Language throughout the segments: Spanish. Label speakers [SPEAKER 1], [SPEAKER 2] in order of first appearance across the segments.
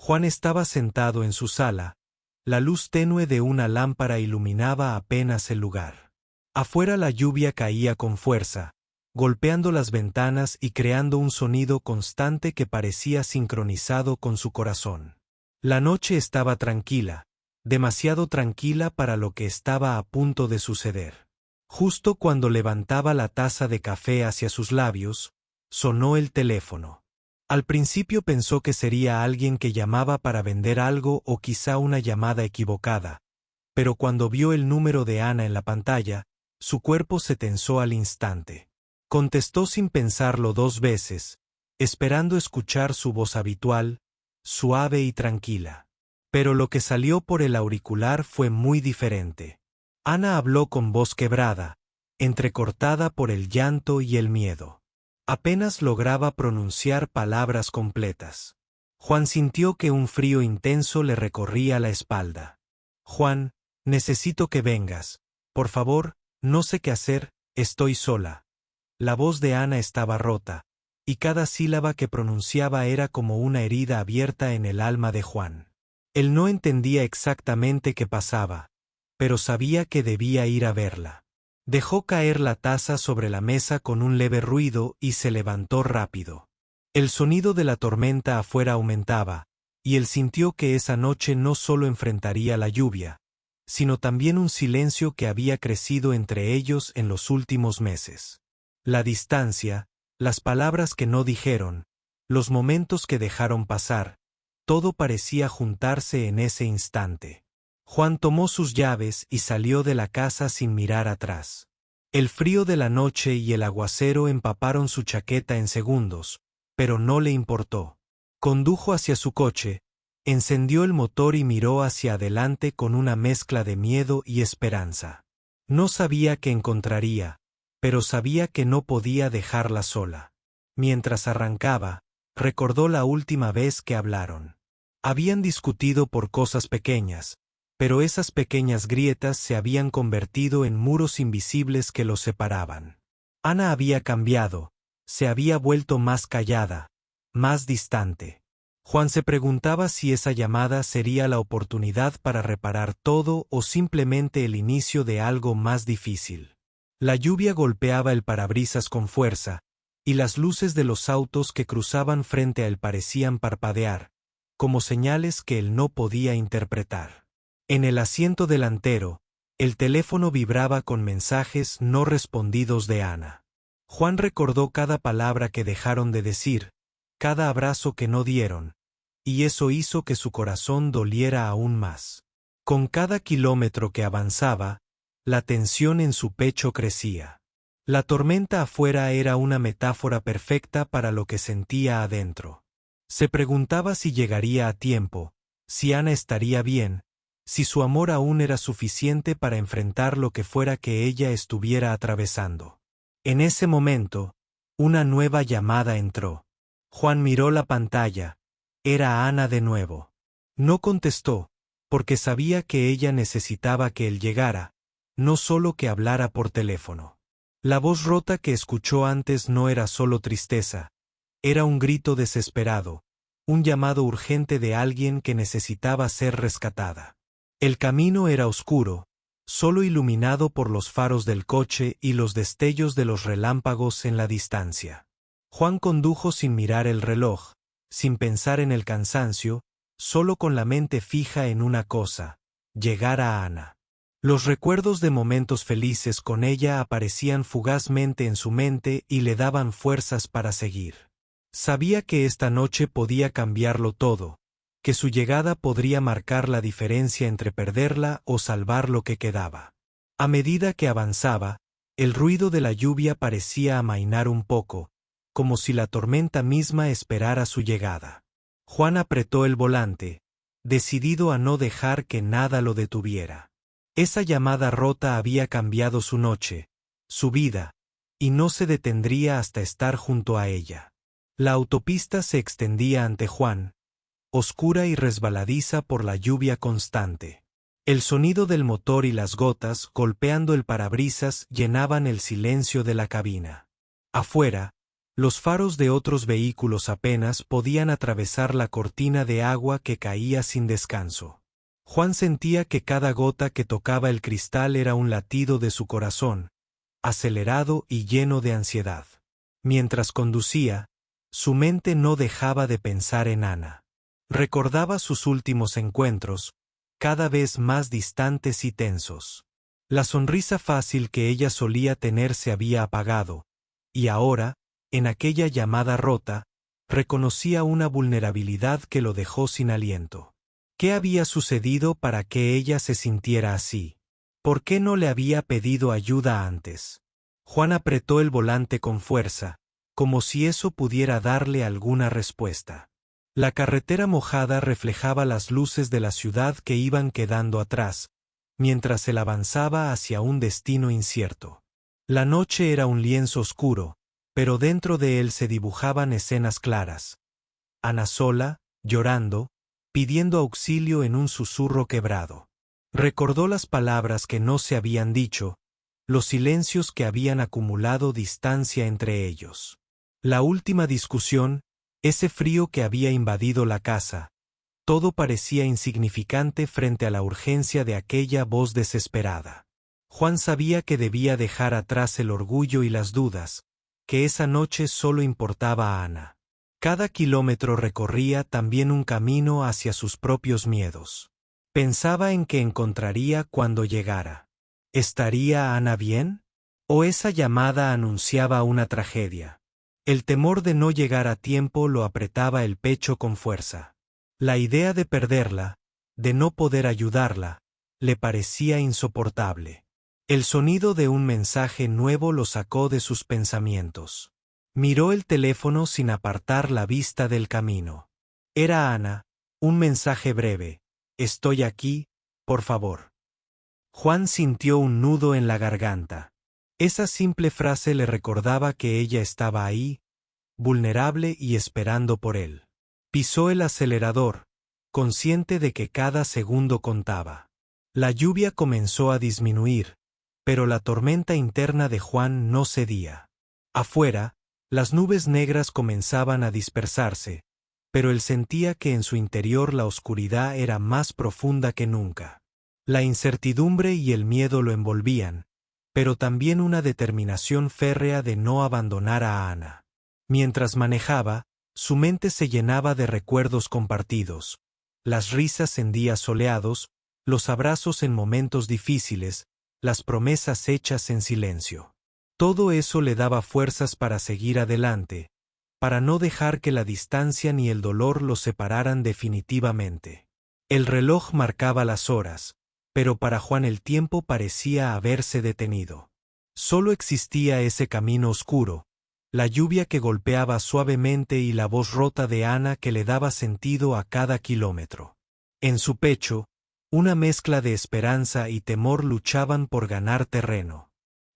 [SPEAKER 1] Juan estaba sentado en su sala. La luz tenue de una lámpara iluminaba apenas el lugar. Afuera la lluvia caía con fuerza, golpeando las ventanas y creando un sonido constante que parecía sincronizado con su corazón. La noche estaba tranquila, demasiado tranquila para lo que estaba a punto de suceder. Justo cuando levantaba la taza de café hacia sus labios, sonó el teléfono. Al principio pensó que sería alguien que llamaba para vender algo o quizá una llamada equivocada, pero cuando vio el número de Ana en la pantalla, su cuerpo se tensó al instante. Contestó sin pensarlo 2 veces, esperando escuchar su voz habitual, suave y tranquila. Pero lo que salió por el auricular fue muy diferente. Ana habló con voz quebrada, entrecortada por el llanto y el miedo. Apenas lograba pronunciar palabras completas. Juan sintió que un frío intenso le recorría la espalda. Juan, necesito que vengas. Por favor, no sé qué hacer, estoy sola. La voz de Ana estaba rota, y cada sílaba que pronunciaba era como una herida abierta en el alma de Juan. Él no entendía exactamente qué pasaba, pero sabía que debía ir a verla. Dejó caer la taza sobre la mesa con un leve ruido y se levantó rápido. El sonido de la tormenta afuera aumentaba, y él sintió que esa noche no solo enfrentaría la lluvia, sino también un silencio que había crecido entre ellos en los últimos meses. La distancia, las palabras que no dijeron, los momentos que dejaron pasar, todo parecía juntarse en ese instante. Juan tomó sus llaves y salió de la casa sin mirar atrás. El frío de la noche y el aguacero empaparon su chaqueta en segundos, pero no le importó. Condujo hacia su coche, encendió el motor y miró hacia adelante con una mezcla de miedo y esperanza. No sabía qué encontraría, pero sabía que no podía dejarla sola. Mientras arrancaba, recordó la última vez que hablaron. Habían discutido por cosas pequeñas, pero esas pequeñas grietas se habían convertido en muros invisibles que los separaban. Ana había cambiado, se había vuelto más callada, más distante. Juan se preguntaba si esa llamada sería la oportunidad para reparar todo o simplemente el inicio de algo más difícil. La lluvia golpeaba el parabrisas con fuerza, y las luces de los autos que cruzaban frente a él parecían parpadear, como señales que él no podía interpretar. En el asiento delantero, el teléfono vibraba con mensajes no respondidos de Ana. Juan recordó cada palabra que dejaron de decir, cada abrazo que no dieron, y eso hizo que su corazón doliera aún más. Con cada kilómetro que avanzaba, la tensión en su pecho crecía. La tormenta afuera era una metáfora perfecta para lo que sentía adentro. Se preguntaba si llegaría a tiempo, si Ana estaría bien, si su amor aún era suficiente para enfrentar lo que fuera que ella estuviera atravesando. En ese momento, una nueva llamada entró. Juan miró la pantalla. Era Ana de nuevo. No contestó, porque sabía que ella necesitaba que él llegara, no solo que hablara por teléfono. La voz rota que escuchó antes no era solo tristeza, era un grito desesperado, un llamado urgente de alguien que necesitaba ser rescatada. El camino era oscuro, solo iluminado por los faros del coche y los destellos de los relámpagos en la distancia. Juan condujo sin mirar el reloj, sin pensar en el cansancio, solo con la mente fija en una cosa: llegar a Ana. Los recuerdos de momentos felices con ella aparecían fugazmente en su mente y le daban fuerzas para seguir. Sabía que esta noche podía cambiarlo todo, que su llegada podría marcar la diferencia entre perderla o salvar lo que quedaba. A medida que avanzaba, el ruido de la lluvia parecía amainar un poco, como si la tormenta misma esperara su llegada. Juan apretó el volante, decidido a no dejar que nada lo detuviera. Esa llamada rota había cambiado su noche, su vida, y no se detendría hasta estar junto a ella. La autopista se extendía ante Juan, oscura y resbaladiza por la lluvia constante. El sonido del motor y las gotas golpeando el parabrisas llenaban el silencio de la cabina. Afuera, Los faros de otros vehículos apenas podían atravesar la cortina de agua que caía sin descanso. Juan sentía que cada gota que tocaba el cristal era un latido de su corazón, acelerado y lleno de ansiedad. Mientras conducía, su mente no dejaba de pensar en Ana. Recordaba sus últimos encuentros, cada vez más distantes y tensos. La sonrisa fácil que ella solía tener se había apagado, y ahora, en aquella llamada rota, reconocía una vulnerabilidad que lo dejó sin aliento. ¿Qué había sucedido para que ella se sintiera así? ¿Por qué no le había pedido ayuda antes? Juan apretó el volante con fuerza, como si eso pudiera darle alguna respuesta. La carretera mojada reflejaba las luces de la ciudad que iban quedando atrás, mientras él avanzaba hacia un destino incierto. La noche era un lienzo oscuro, pero dentro de él se dibujaban escenas claras. Ana sola, llorando, pidiendo auxilio en un susurro quebrado. Recordó las palabras que no se habían dicho, los silencios que habían acumulado distancia entre ellos. La última discusión, ese frío que había invadido la casa. Todo parecía insignificante frente a la urgencia de aquella voz desesperada. Juan sabía que debía dejar atrás el orgullo y las dudas, que esa noche solo importaba a Ana. Cada kilómetro recorría también un camino hacia sus propios miedos. Pensaba en qué encontraría cuando llegara. ¿Estaría Ana bien? ¿O esa llamada anunciaba una tragedia? El temor de no llegar a tiempo lo apretaba el pecho con fuerza. La idea de perderla, de no poder ayudarla, le parecía insoportable. El sonido de un mensaje nuevo lo sacó de sus pensamientos. Miró el teléfono sin apartar la vista del camino. Era Ana, un mensaje breve: «Estoy aquí, por favor». Juan sintió un nudo en la garganta. Esa simple frase le recordaba que ella estaba ahí, vulnerable y esperando por él. Pisó el acelerador, consciente de que cada segundo contaba. La lluvia comenzó a disminuir, pero la tormenta interna de Juan no cedía. Afuera, las nubes negras comenzaban a dispersarse, pero él sentía que en su interior la oscuridad era más profunda que nunca. La incertidumbre y el miedo lo envolvían, pero también una determinación férrea de no abandonar a Ana. Mientras manejaba, su mente se llenaba de recuerdos compartidos, las risas en días soleados, los abrazos en momentos difíciles, las promesas hechas en silencio. Todo eso le daba fuerzas para seguir adelante, para no dejar que la distancia ni el dolor los separaran definitivamente. El reloj marcaba las horas, pero para Juan el tiempo parecía haberse detenido. Solo existía ese camino oscuro, la lluvia que golpeaba suavemente y la voz rota de Ana que le daba sentido a cada kilómetro. En su pecho, una mezcla de esperanza y temor luchaban por ganar terreno.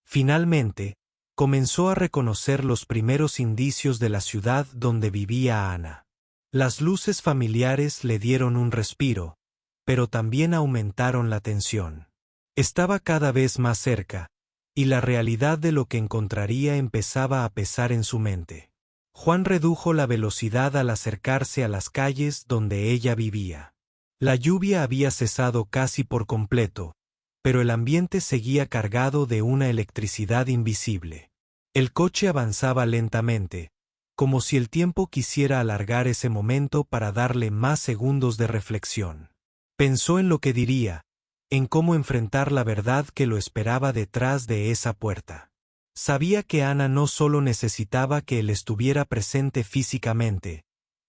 [SPEAKER 1] Finalmente, comenzó a reconocer los primeros indicios de la ciudad donde vivía Ana. Las luces familiares le dieron un respiro, pero también aumentaron la tensión. Estaba cada vez más cerca, y la realidad de lo que encontraría empezaba a pesar en su mente. Juan redujo la velocidad al acercarse a las calles donde ella vivía. La lluvia había cesado casi por completo, pero el ambiente seguía cargado de una electricidad invisible. El coche avanzaba lentamente, como si el tiempo quisiera alargar ese momento para darle más segundos de reflexión. Pensó en lo que diría, en cómo enfrentar la verdad que lo esperaba detrás de esa puerta. Sabía que Ana no solo necesitaba que él estuviera presente físicamente,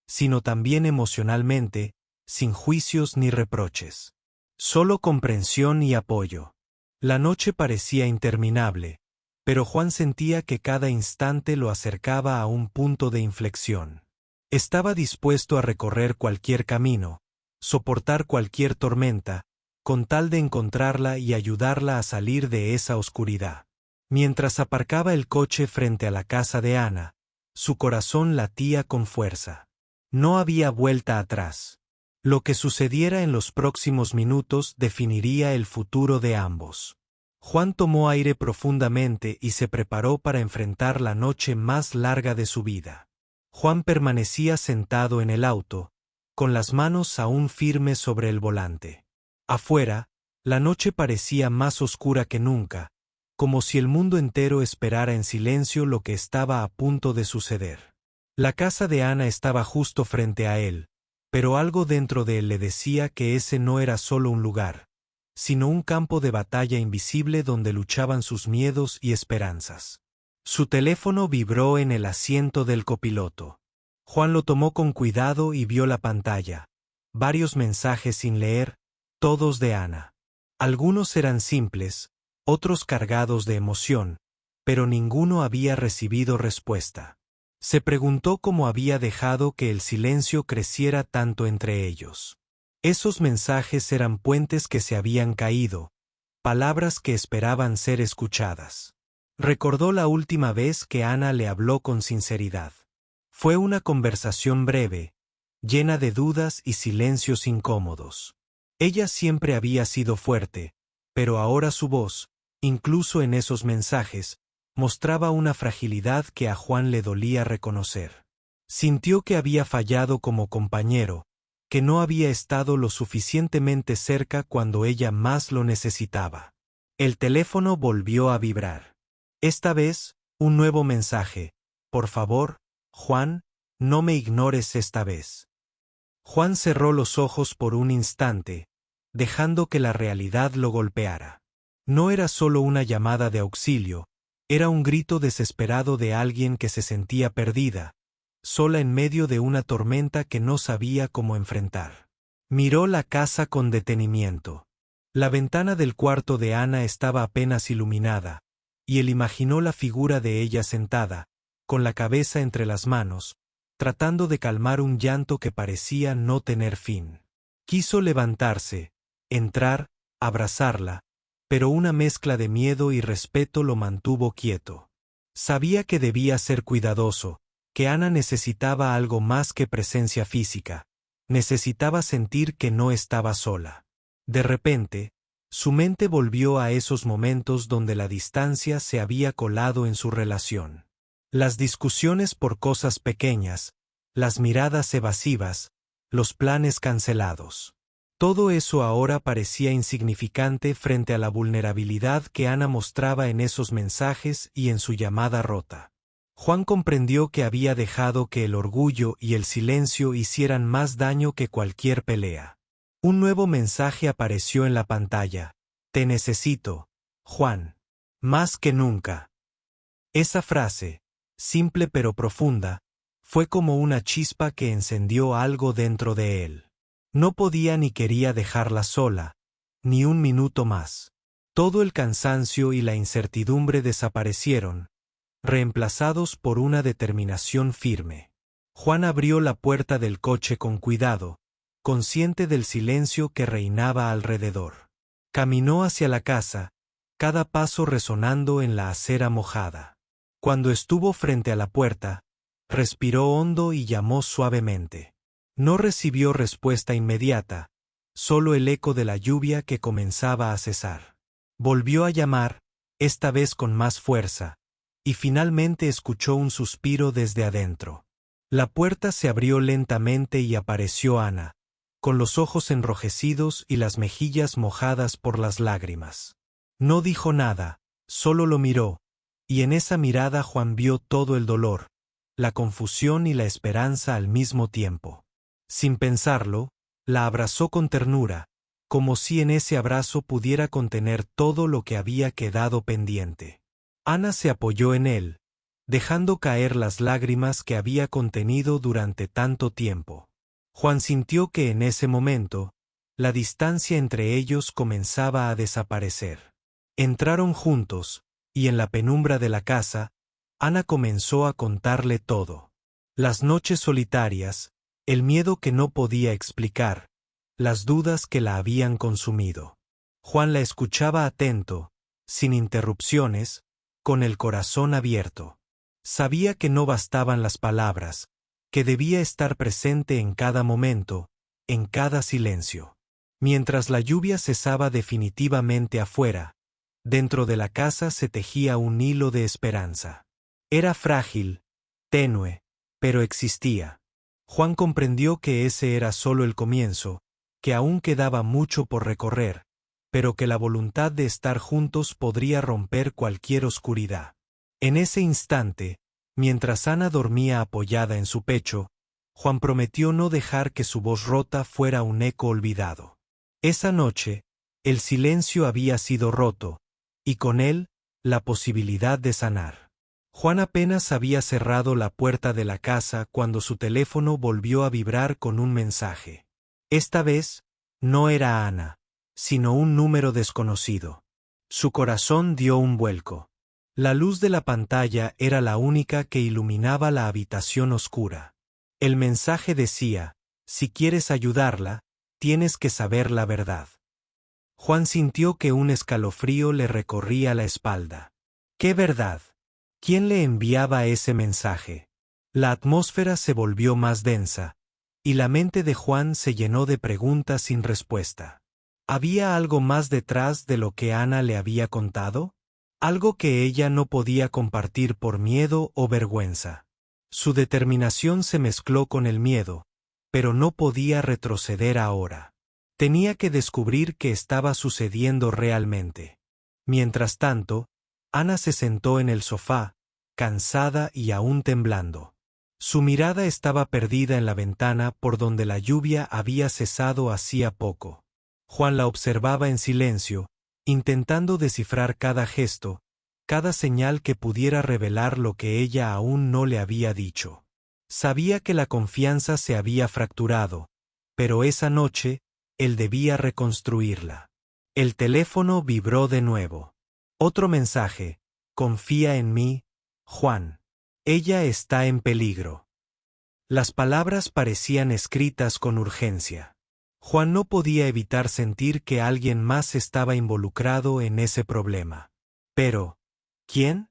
[SPEAKER 1] sino también emocionalmente, sin juicios ni reproches. Solo comprensión y apoyo. La noche parecía interminable, pero Juan sentía que cada instante lo acercaba a un punto de inflexión. Estaba dispuesto a recorrer cualquier camino, soportar cualquier tormenta, con tal de encontrarla y ayudarla a salir de esa oscuridad. Mientras aparcaba el coche frente a la casa de Ana, su corazón latía con fuerza. No había vuelta atrás. Lo que sucediera en los próximos minutos definiría el futuro de ambos. Juan tomó aire profundamente y se preparó para enfrentar la noche más larga de su vida. Juan permanecía sentado en el auto, con las manos aún firmes sobre el volante. Afuera, la noche parecía más oscura que nunca, como si el mundo entero esperara en silencio lo que estaba a punto de suceder. La casa de Ana estaba justo frente a él, pero algo dentro de él le decía que ese no era solo un lugar, sino un campo de batalla invisible donde luchaban sus miedos y esperanzas. Su teléfono vibró en el asiento del copiloto. Juan lo tomó con cuidado y vio la pantalla. Varios mensajes sin leer, todos de Ana. Algunos eran simples, otros cargados de emoción, pero ninguno había recibido respuesta. Se preguntó cómo había dejado que el silencio creciera tanto entre ellos. Esos mensajes eran puentes que se habían caído, palabras que esperaban ser escuchadas. Recordó la última vez que Ana le habló con sinceridad. Fue una conversación breve, llena de dudas y silencios incómodos. Ella siempre había sido fuerte, pero ahora su voz, incluso en esos mensajes, mostraba una fragilidad que a Juan le dolía reconocer. Sintió que había fallado como compañero, que no había estado lo suficientemente cerca cuando ella más lo necesitaba. El teléfono volvió a vibrar. Esta vez, un nuevo mensaje. Por favor, Juan, no me ignores esta vez. Juan cerró los ojos por un instante, dejando que la realidad lo golpeara. No era solo una llamada de auxilio, era un grito desesperado de alguien que se sentía perdida, sola en medio de una tormenta que no sabía cómo enfrentar. Miró la casa con detenimiento. La ventana del cuarto de Ana estaba apenas iluminada, y él imaginó la figura de ella sentada, con la cabeza entre las manos, tratando de calmar un llanto que parecía no tener fin. Quiso levantarse, entrar, abrazarla, pero una mezcla de miedo y respeto lo mantuvo quieto. Sabía que debía ser cuidadoso, que Ana necesitaba algo más que presencia física, necesitaba sentir que no estaba sola. De repente, su mente volvió a esos momentos donde la distancia se había colado en su relación. Las discusiones por cosas pequeñas, las miradas evasivas, los planes cancelados. Todo eso ahora parecía insignificante frente a la vulnerabilidad que Ana mostraba en esos mensajes y en su llamada rota. Juan comprendió que había dejado que el orgullo y el silencio hicieran más daño que cualquier pelea. Un nuevo mensaje apareció en la pantalla. Te necesito, Juan. Más que nunca. Esa frase, simple pero profunda, fue como una chispa que encendió algo dentro de él. No podía ni quería dejarla sola, ni un minuto más. Todo el cansancio y la incertidumbre desaparecieron, reemplazados por una determinación firme. Juan abrió la puerta del coche con cuidado, consciente del silencio que reinaba alrededor. Caminó hacia la casa, cada paso resonando en la acera mojada. Cuando estuvo frente a la puerta, respiró hondo y llamó suavemente. No recibió respuesta inmediata, solo el eco de la lluvia que comenzaba a cesar. Volvió a llamar, esta vez con más fuerza, y finalmente escuchó un suspiro desde adentro. La puerta se abrió lentamente y apareció Ana, con los ojos enrojecidos y las mejillas mojadas por las lágrimas. No dijo nada, solo lo miró, y en esa mirada Juan vio todo el dolor, la confusión y la esperanza al mismo tiempo. Sin pensarlo, la abrazó con ternura, como si en ese abrazo pudiera contener todo lo que había quedado pendiente. Ana se apoyó en él, dejando caer las lágrimas que había contenido durante tanto tiempo. Juan sintió que en ese momento, la distancia entre ellos comenzaba a desaparecer. Entraron juntos, y en la penumbra de la casa, Ana comenzó a contarle todo. Las noches solitarias, el miedo que no podía explicar, las dudas que la habían consumido. Juan la escuchaba atento, sin interrupciones, con el corazón abierto. Sabía que no bastaban las palabras, que debía estar presente en cada momento, en cada silencio. Mientras la lluvia cesaba definitivamente afuera, Dentro de la casa se tejía un hilo de esperanza. Era frágil, tenue, pero existía. Juan comprendió que ese era solo el comienzo, que aún quedaba mucho por recorrer, pero que la voluntad de estar juntos podría romper cualquier oscuridad. En ese instante, mientras Ana dormía apoyada en su pecho, Juan prometió no dejar que su voz rota fuera un eco olvidado. Esa noche, el silencio había sido roto, y con él, la posibilidad de sanar. Juan apenas había cerrado la puerta de la casa cuando su teléfono volvió a vibrar con un mensaje. Esta vez, no era Ana, sino un número desconocido. Su corazón dio un vuelco. La luz de la pantalla era la única que iluminaba la habitación oscura. El mensaje decía: si quieres ayudarla, tienes que saber la verdad. Juan sintió que un escalofrío le recorría la espalda. ¿Qué verdad? ¿Quién le enviaba ese mensaje? La atmósfera se volvió más densa, y la mente de Juan se llenó de preguntas sin respuesta. ¿Había algo más detrás de lo que Ana le había contado? Algo que ella no podía compartir por miedo o vergüenza. Su determinación se mezcló con el miedo, pero no podía retroceder ahora. Tenía que descubrir qué estaba sucediendo realmente. Mientras tanto, Ana se sentó en el sofá, cansada y aún temblando. Su mirada estaba perdida en la ventana por donde la lluvia había cesado hacía poco. Juan la observaba en silencio, intentando descifrar cada gesto, cada señal que pudiera revelar lo que ella aún no le había dicho. Sabía que la confianza se había fracturado, pero esa noche, él debía reconstruirla. El teléfono vibró de nuevo. Otro mensaje: confía en mí, Juan. Ella está en peligro. Las palabras parecían escritas con urgencia. Juan no podía evitar sentir que alguien más estaba involucrado en ese problema. Pero, ¿quién?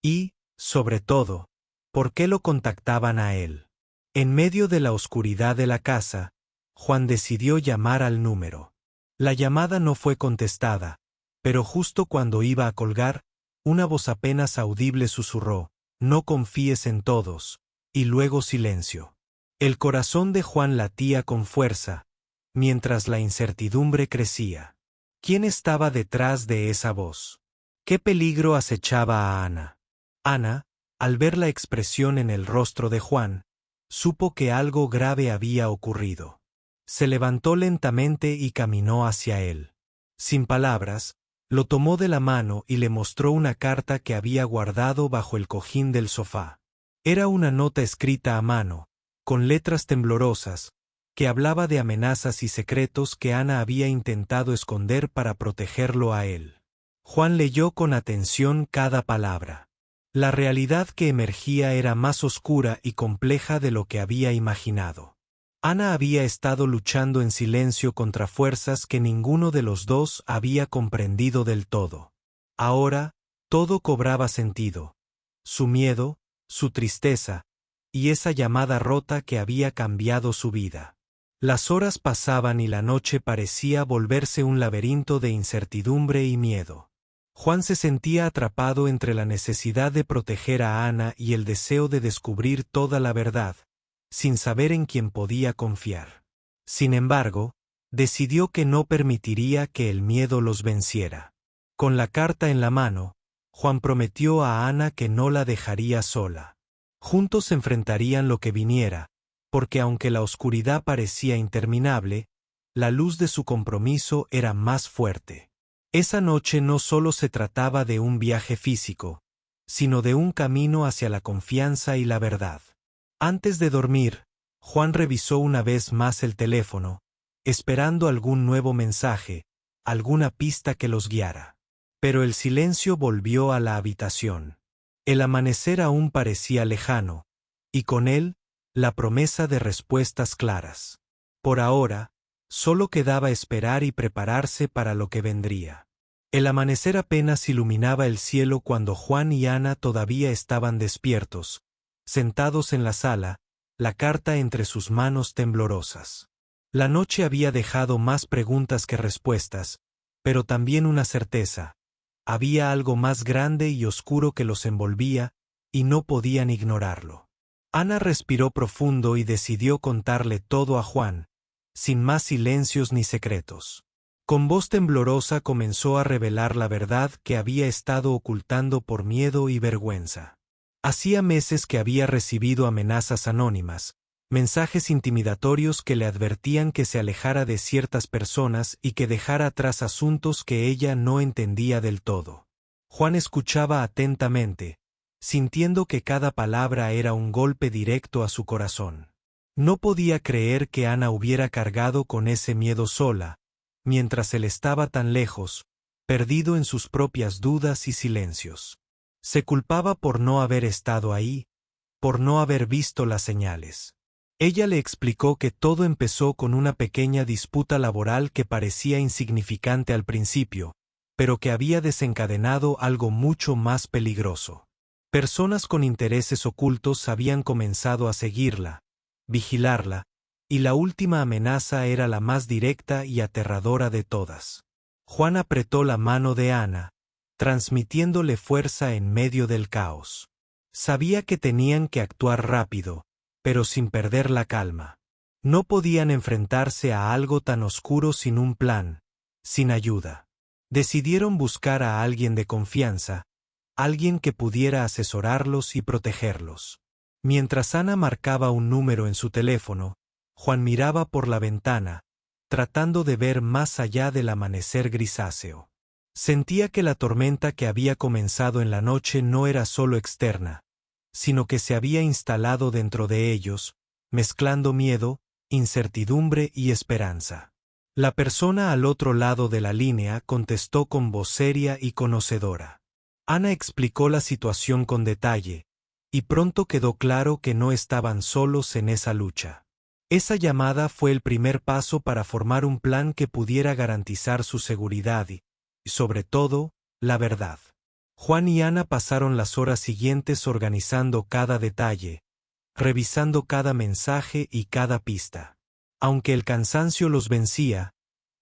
[SPEAKER 1] Y, sobre todo, ¿por qué lo contactaban a él? En medio de la oscuridad de la casa, Juan decidió llamar al número. La llamada no fue contestada, pero justo cuando iba a colgar, una voz apenas audible susurró: no confíes en todos, y luego silencio. El corazón de Juan latía con fuerza, mientras la incertidumbre crecía. ¿Quién estaba detrás de esa voz? ¿Qué peligro acechaba a Ana? Ana, al ver la expresión en el rostro de Juan, supo que algo grave había ocurrido. Se levantó lentamente y caminó hacia él. Sin palabras, lo tomó de la mano y le mostró una carta que había guardado bajo el cojín del sofá. Era una nota escrita a mano, con letras temblorosas, que hablaba de amenazas y secretos que Ana había intentado esconder para protegerlo a él. Juan leyó con atención cada palabra. La realidad que emergía era más oscura y compleja de lo que había imaginado. Ana había estado luchando en silencio contra fuerzas que ninguno de los dos había comprendido del todo. Ahora, todo cobraba sentido. Su miedo, su tristeza, y esa llamada rota que había cambiado su vida. Las horas pasaban y la noche parecía volverse un laberinto de incertidumbre y miedo. Juan se sentía atrapado entre la necesidad de proteger a Ana y el deseo de descubrir toda la verdad, sin saber en quién podía confiar. Sin embargo, decidió que no permitiría que el miedo los venciera. Con la carta en la mano, Juan prometió a Ana que no la dejaría sola. Juntos enfrentarían lo que viniera, porque aunque la oscuridad parecía interminable, la luz de su compromiso era más fuerte. Esa noche no solo se trataba de un viaje físico, sino de un camino hacia la confianza y la verdad. Antes de dormir, Juan revisó una vez más el teléfono, esperando algún nuevo mensaje, alguna pista que los guiara. Pero el silencio volvió a la habitación. El amanecer aún parecía lejano, y con él, la promesa de respuestas claras. Por ahora, solo quedaba esperar y prepararse para lo que vendría. El amanecer apenas iluminaba el cielo cuando Juan y Ana todavía estaban despiertos, sentados en la sala, la carta entre sus manos temblorosas. La noche había dejado más preguntas que respuestas, pero también una certeza: Había algo más grande y oscuro que los envolvía, y no podían ignorarlo. Ana respiró profundo y decidió contarle todo a Juan, sin más silencios ni secretos. Con voz temblorosa comenzó a revelar la verdad que había estado ocultando por miedo y vergüenza. Hacía meses que había recibido amenazas anónimas, mensajes intimidatorios que le advertían que se alejara de ciertas personas y que dejara atrás asuntos que ella no entendía del todo. Juan escuchaba atentamente, sintiendo que cada palabra era un golpe directo a su corazón. No podía creer que Ana hubiera cargado con ese miedo sola, mientras él estaba tan lejos, perdido en sus propias dudas y silencios. Se culpaba por no haber estado ahí, por no haber visto las señales. Ella le explicó que todo empezó con una pequeña disputa laboral que parecía insignificante al principio, pero que había desencadenado algo mucho más peligroso. Personas con intereses ocultos habían comenzado a seguirla, vigilarla, y la última amenaza era la más directa y aterradora de todas. Juan apretó la mano de Ana, transmitiéndole fuerza en medio del caos. Sabía que tenían que actuar rápido, pero sin perder la calma. No podían enfrentarse a algo tan oscuro sin un plan, sin ayuda. Decidieron buscar a alguien de confianza, alguien que pudiera asesorarlos y protegerlos. Mientras Ana marcaba un número en su teléfono, Juan miraba por la ventana, tratando de ver más allá del amanecer grisáceo. Sentía que la tormenta que había comenzado en la noche no era solo externa, sino que se había instalado dentro de ellos, mezclando miedo, incertidumbre y esperanza. La persona al otro lado de la línea contestó con voz seria y conocedora. Ana explicó la situación con detalle, y pronto quedó claro que no estaban solos en esa lucha. Esa llamada fue el primer paso para formar un plan que pudiera garantizar su seguridad y, sobre todo, la verdad. Juan y Ana pasaron las horas siguientes organizando cada detalle, revisando cada mensaje y cada pista. Aunque el cansancio los vencía,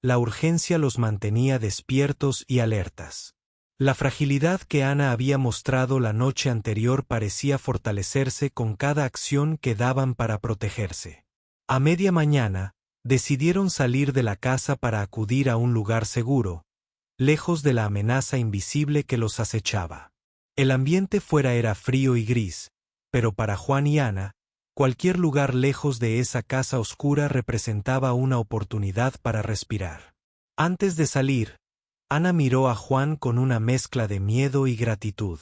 [SPEAKER 1] la urgencia los mantenía despiertos y alertas. La fragilidad que Ana había mostrado la noche anterior parecía fortalecerse con cada acción que daban para protegerse. A media mañana, decidieron salir de la casa para acudir a un lugar seguro, lejos de la amenaza invisible que los acechaba. El ambiente fuera era frío y gris, pero para Juan y Ana, cualquier lugar lejos de esa casa oscura representaba una oportunidad para respirar. Antes de salir, Ana miró a Juan con una mezcla de miedo y gratitud.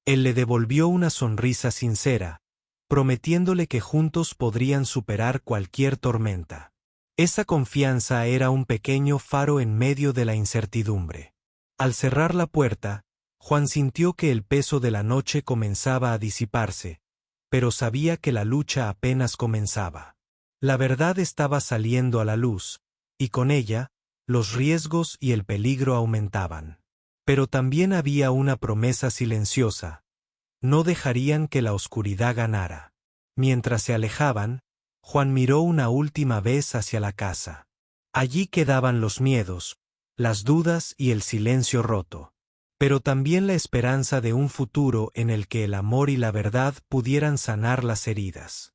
[SPEAKER 1] Él le devolvió una sonrisa sincera, prometiéndole que juntos podrían superar cualquier tormenta. Esa confianza era un pequeño faro en medio de la incertidumbre. Al cerrar la puerta, Juan sintió que el peso de la noche comenzaba a disiparse, pero sabía que la lucha apenas comenzaba. La verdad estaba saliendo a la luz, y con ella, los riesgos y el peligro aumentaban. Pero también había una promesa silenciosa: no dejarían que la oscuridad ganara. Mientras se alejaban, Juan miró una última vez hacia la casa. Allí quedaban los miedos, las dudas y el silencio roto, pero también la esperanza de un futuro en el que el amor y la verdad pudieran sanar las heridas.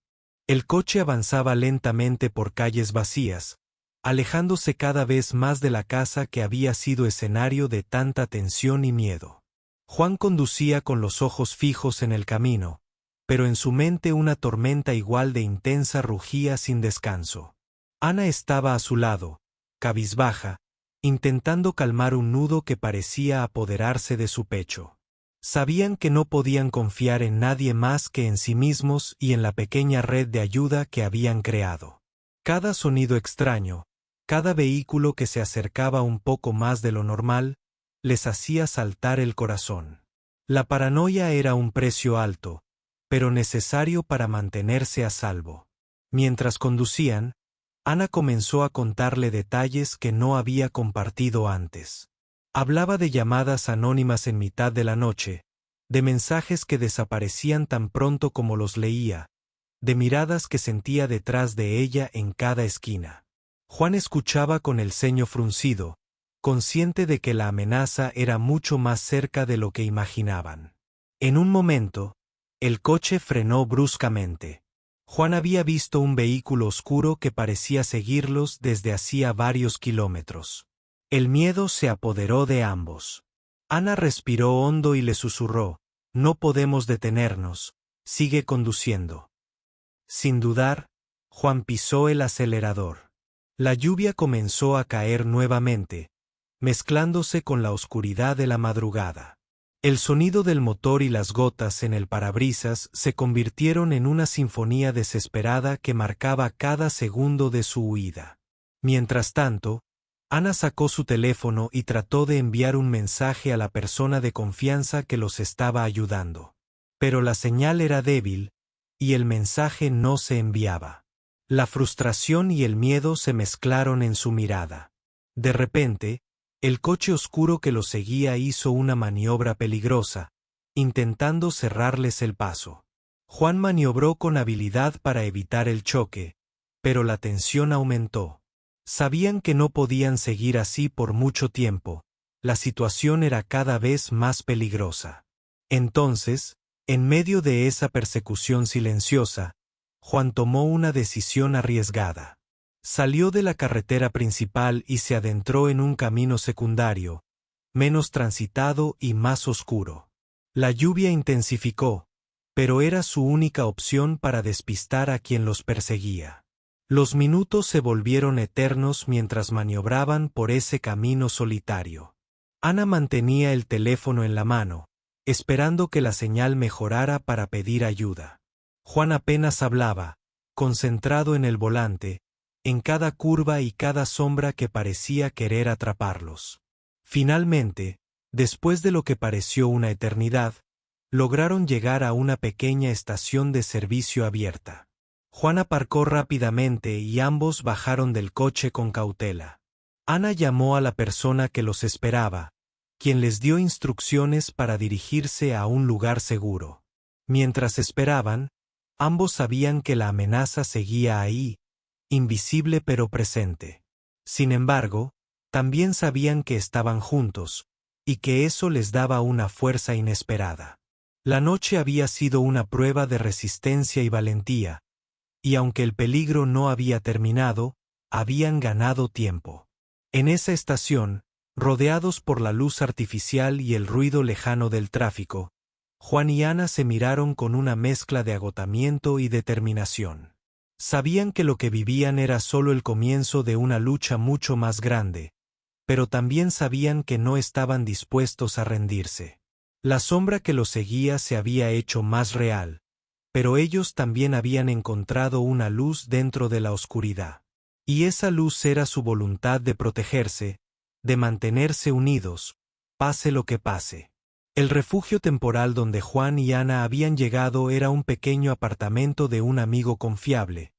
[SPEAKER 1] El coche avanzaba lentamente por calles vacías, alejándose cada vez más de la casa que había sido escenario de tanta tensión y miedo. Juan conducía con los ojos fijos en el camino, pero en su mente una tormenta igual de intensa rugía sin descanso. Ana estaba a su lado, cabizbaja, intentando calmar un nudo que parecía apoderarse de su pecho. Sabían que no podían confiar en nadie más que en sí mismos y en la pequeña red de ayuda que habían creado. Cada sonido extraño, cada vehículo que se acercaba un poco más de lo normal, les hacía saltar el corazón. La paranoia era un precio alto, pero necesario para mantenerse a salvo. Mientras conducían, Ana comenzó a contarle detalles que no había compartido antes. Hablaba de llamadas anónimas en mitad de la noche, de mensajes que desaparecían tan pronto como los leía, de miradas que sentía detrás de ella en cada esquina. Juan escuchaba con el ceño fruncido, consciente de que la amenaza era mucho más cerca de lo que imaginaban. En un momento, el coche frenó bruscamente. Juan había visto un vehículo oscuro que parecía seguirlos desde hacía varios kilómetros. El miedo se apoderó de ambos. Ana respiró hondo y le susurró: «No podemos detenernos, sigue conduciendo». Sin dudar, Juan pisó el acelerador. La lluvia comenzó a caer nuevamente, mezclándose con la oscuridad de la madrugada. El sonido del motor y las gotas en el parabrisas se convirtieron en una sinfonía desesperada que marcaba cada segundo de su huida. Mientras tanto, Ana sacó su teléfono y trató de enviar un mensaje a la persona de confianza que los estaba ayudando. Pero la señal era débil, y el mensaje no se enviaba. La frustración y el miedo se mezclaron en su mirada. De repente, el coche oscuro que los seguía hizo una maniobra peligrosa, intentando cerrarles el paso. Juan maniobró con habilidad para evitar el choque, pero la tensión aumentó. Sabían que no podían seguir así por mucho tiempo, la situación era cada vez más peligrosa. Entonces, en medio de esa persecución silenciosa, Juan tomó una decisión arriesgada. Salió de la carretera principal y se adentró en un camino secundario, menos transitado y más oscuro. La lluvia intensificó, pero era su única opción para despistar a quien los perseguía. Los minutos se volvieron eternos mientras maniobraban por ese camino solitario. Ana mantenía el teléfono en la mano, esperando que la señal mejorara para pedir ayuda. Juan apenas hablaba, concentrado en el volante, en cada curva y cada sombra que parecía querer atraparlos. Finalmente, después de lo que pareció una eternidad, lograron llegar a una pequeña estación de servicio abierta. Juan aparcó rápidamente y ambos bajaron del coche con cautela. Ana llamó a la persona que los esperaba, quien les dio instrucciones para dirigirse a un lugar seguro. Mientras esperaban, ambos sabían que la amenaza seguía ahí, invisible pero presente. Sin embargo, también sabían que estaban juntos, y que eso les daba una fuerza inesperada. La noche había sido una prueba de resistencia y valentía, y aunque el peligro no había terminado, habían ganado tiempo. En esa estación, rodeados por la luz artificial y el ruido lejano del tráfico, Juan y Ana se miraron con una mezcla de agotamiento y determinación. Sabían que lo que vivían era solo el comienzo de una lucha mucho más grande, pero también sabían que no estaban dispuestos a rendirse. La sombra que los seguía se había hecho más real, pero ellos también habían encontrado una luz dentro de la oscuridad. Y esa luz era su voluntad de protegerse, de mantenerse unidos, pase lo que pase. El refugio temporal donde Juan y Ana habían llegado era un pequeño apartamento de un amigo confiable,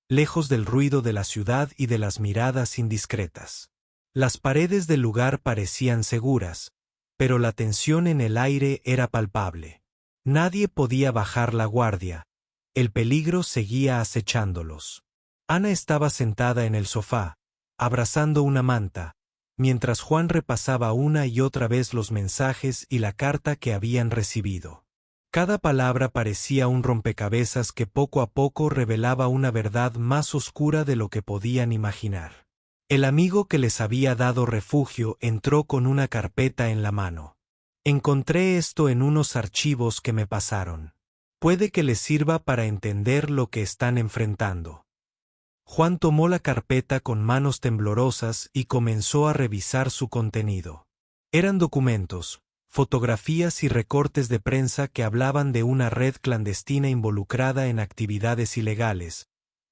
[SPEAKER 1] lejos del ruido de la ciudad y de las miradas indiscretas. Las paredes del lugar parecían seguras, pero la tensión en el aire era palpable. Nadie podía bajar la guardia, el peligro seguía acechándolos. Ana estaba sentada en el sofá, abrazando una manta, mientras Juan repasaba una y otra vez los mensajes y la carta que habían recibido. Cada palabra parecía un rompecabezas que poco a poco revelaba una verdad más oscura de lo que podían imaginar. El amigo que les había dado refugio entró con una carpeta en la mano. Encontré esto en unos archivos que me pasaron. Puede que les sirva para entender lo que están enfrentando. Juan tomó la carpeta con manos temblorosas y comenzó a revisar su contenido. Eran documentos, fotografías y recortes de prensa que hablaban de una red clandestina involucrada en actividades ilegales,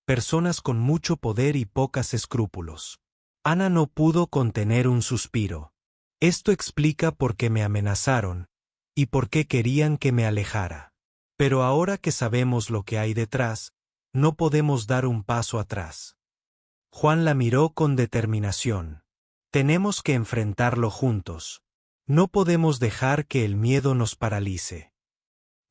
[SPEAKER 1] personas con mucho poder y pocos escrúpulos. Ana no pudo contener un suspiro. Esto explica por qué me amenazaron, y por qué querían que me alejara. Pero ahora que sabemos lo que hay detrás, no podemos dar un paso atrás. Juan la miró con determinación. Tenemos que enfrentarlo juntos. No podemos dejar que el miedo nos paralice.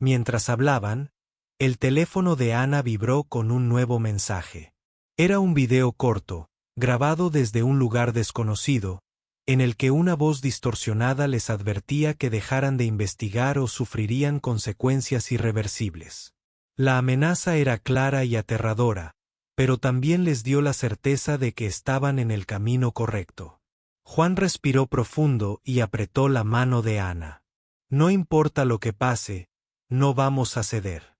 [SPEAKER 1] Mientras hablaban, el teléfono de Ana vibró con un nuevo mensaje. Era un video corto, grabado desde un lugar desconocido, en el que una voz distorsionada les advertía que dejaran de investigar o sufrirían consecuencias irreversibles. La amenaza era clara y aterradora, pero también les dio la certeza de que estaban en el camino correcto. Juan respiró profundo y apretó la mano de Ana. No importa lo que pase, no vamos a ceder.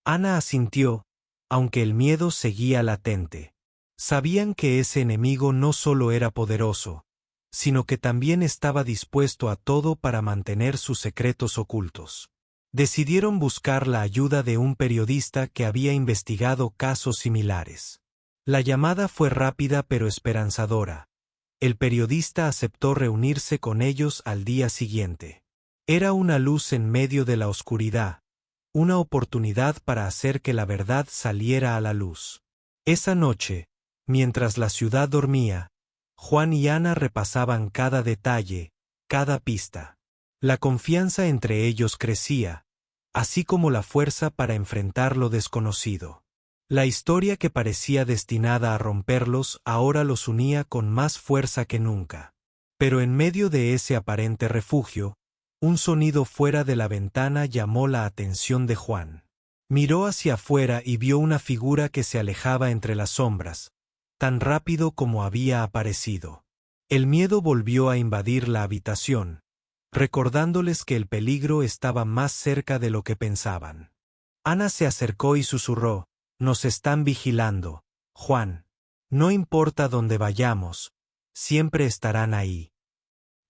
[SPEAKER 1] Ana asintió, aunque el miedo seguía latente. Sabían que ese enemigo no solo era poderoso, sino que también estaba dispuesto a todo para mantener sus secretos ocultos. Decidieron buscar la ayuda de un periodista que había investigado casos similares. La llamada fue rápida pero esperanzadora. El periodista aceptó reunirse con ellos al día siguiente. Era una luz en medio de la oscuridad, una oportunidad para hacer que la verdad saliera a la luz. Esa noche, mientras la ciudad dormía, Juan y Ana repasaban cada detalle, cada pista. La confianza entre ellos crecía, así como la fuerza para enfrentar lo desconocido. La historia que parecía destinada a romperlos ahora los unía con más fuerza que nunca. Pero en medio de ese aparente refugio, un sonido fuera de la ventana llamó la atención de Juan. Miró hacia afuera y vio una figura que se alejaba entre las sombras, tan rápido como había aparecido. El miedo volvió a invadir la habitación, recordándoles que el peligro estaba más cerca de lo que pensaban. Ana se acercó y susurró: «Nos están vigilando, Juan. No importa dónde vayamos, siempre estarán ahí».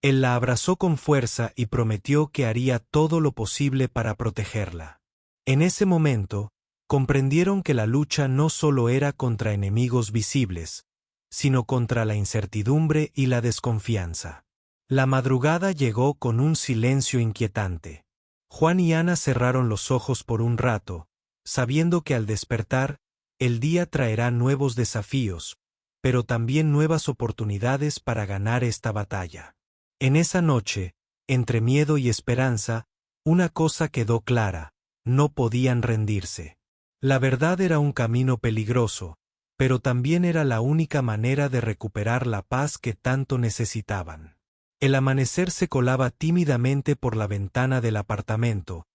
[SPEAKER 1] Él la abrazó con fuerza y prometió que haría todo lo posible para protegerla. En ese momento, comprendieron que la lucha no solo era contra enemigos visibles, sino contra la incertidumbre y la desconfianza. La madrugada llegó con un silencio inquietante. Juan y Ana cerraron los ojos por un rato, sabiendo que al despertar, el día traerá nuevos desafíos, pero también nuevas oportunidades para ganar esta batalla. En esa noche, entre miedo y esperanza, una cosa quedó clara: no podían rendirse. La verdad era un camino peligroso, pero también era la única manera de recuperar la paz que tanto necesitaban. El amanecer se colaba tímidamente por la ventana del apartamento,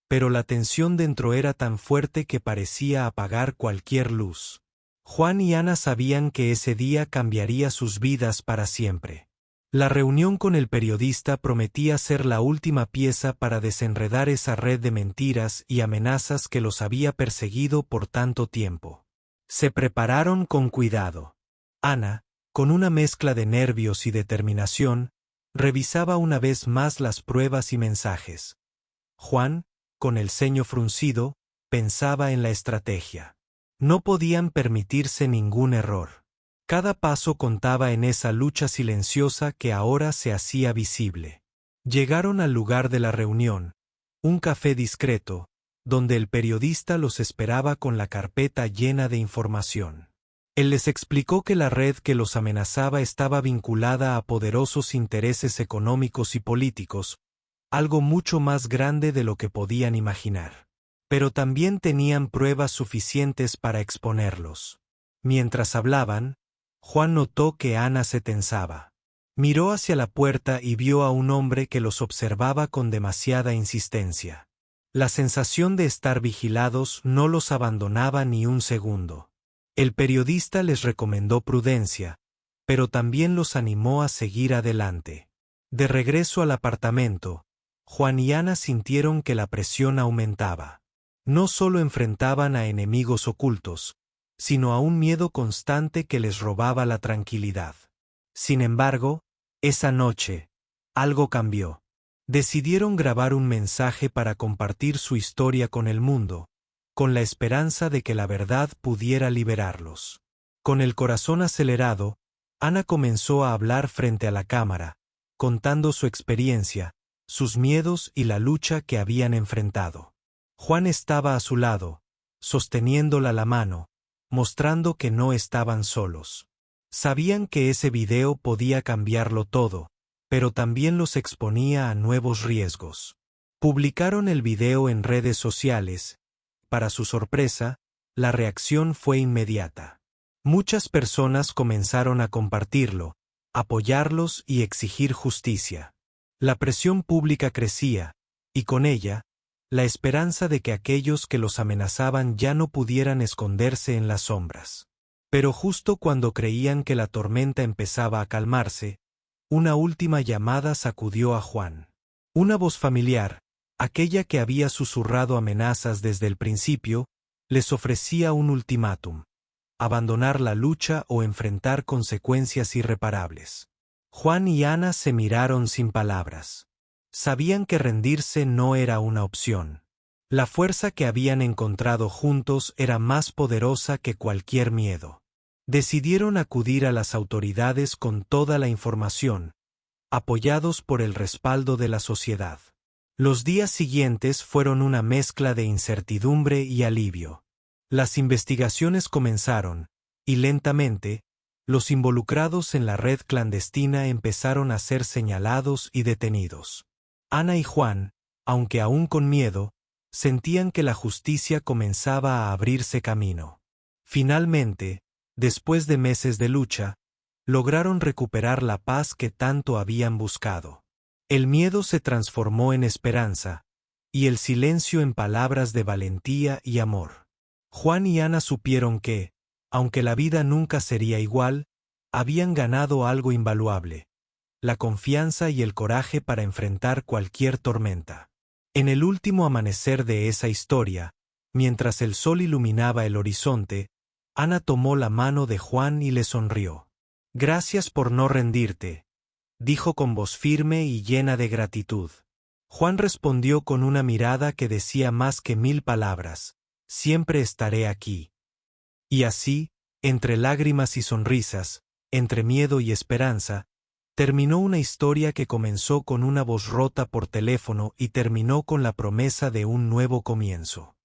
[SPEAKER 1] pero la tensión dentro era tan fuerte que parecía apagar cualquier luz. Juan y Ana sabían que ese día cambiaría sus vidas para siempre. La reunión con el periodista prometía ser la última pieza para desenredar esa red de mentiras y amenazas que los había perseguido por tanto tiempo. Se prepararon con cuidado. Ana, con una mezcla de nervios y determinación, revisaba una vez más las pruebas y mensajes. Juan, con el ceño fruncido, pensaba en la estrategia. No podían permitirse ningún error. Cada paso contaba en esa lucha silenciosa que ahora se hacía visible. Llegaron al lugar de la reunión, un café discreto, donde el periodista los esperaba con la carpeta llena de información. Él les explicó que la red que los amenazaba estaba vinculada a poderosos intereses económicos y políticos, algo mucho más grande de lo que podían imaginar. Pero también tenían pruebas suficientes para exponerlos. Mientras hablaban, Juan notó que Ana se tensaba. Miró hacia la puerta y vio a un hombre que los observaba con demasiada insistencia. La sensación de estar vigilados no los abandonaba ni un segundo. El periodista les recomendó prudencia, pero también los animó a seguir adelante. De regreso al apartamento, Juan y Ana sintieron que la presión aumentaba. No solo enfrentaban a enemigos ocultos, sino a un miedo constante que les robaba la tranquilidad. Sin embargo, esa noche, algo cambió. Decidieron grabar un mensaje para compartir su historia con el mundo, con la esperanza de que la verdad pudiera liberarlos. Con el corazón acelerado, Ana comenzó a hablar frente a la cámara, contando su experiencia, sus miedos y la lucha que habían enfrentado. Juan estaba a su lado, sosteniéndola la mano, mostrando que no estaban solos. Sabían que ese video podía cambiarlo todo, pero también los exponía a nuevos riesgos. Publicaron el video en redes sociales. Para su sorpresa, la reacción fue inmediata. Muchas personas comenzaron a compartirlo, apoyarlos y exigir justicia. La presión pública crecía, y con ella, la esperanza de que aquellos que los amenazaban ya no pudieran esconderse en las sombras. Pero justo cuando creían que la tormenta empezaba a calmarse, una última llamada sacudió a Juan. Una voz familiar, aquella que había susurrado amenazas desde el principio, les ofrecía un ultimátum: abandonar la lucha o enfrentar consecuencias irreparables. Juan y Ana se miraron sin palabras. Sabían que rendirse no era una opción. La fuerza que habían encontrado juntos era más poderosa que cualquier miedo. Decidieron acudir a las autoridades con toda la información, apoyados por el respaldo de la sociedad. Los días siguientes fueron una mezcla de incertidumbre y alivio. Las investigaciones comenzaron, y lentamente, los involucrados en la red clandestina empezaron a ser señalados y detenidos. Ana y Juan, aunque aún con miedo, sentían que la justicia comenzaba a abrirse camino. Finalmente, después de meses de lucha, lograron recuperar la paz que tanto habían buscado. El miedo se transformó en esperanza, y el silencio en palabras de valentía y amor. Juan y Ana supieron que, aunque la vida nunca sería igual, habían ganado algo invaluable: la confianza y el coraje para enfrentar cualquier tormenta. En el último amanecer de esa historia, mientras el sol iluminaba el horizonte, Ana tomó la mano de Juan y le sonrió. «Gracias por no rendirte», dijo con voz firme y llena de gratitud. Juan respondió con una mirada que decía más que 1000 palabras: «Siempre estaré aquí». Y así, entre lágrimas y sonrisas, entre miedo y esperanza, terminó una historia que comenzó con una voz rota por teléfono y terminó con la promesa de un nuevo comienzo.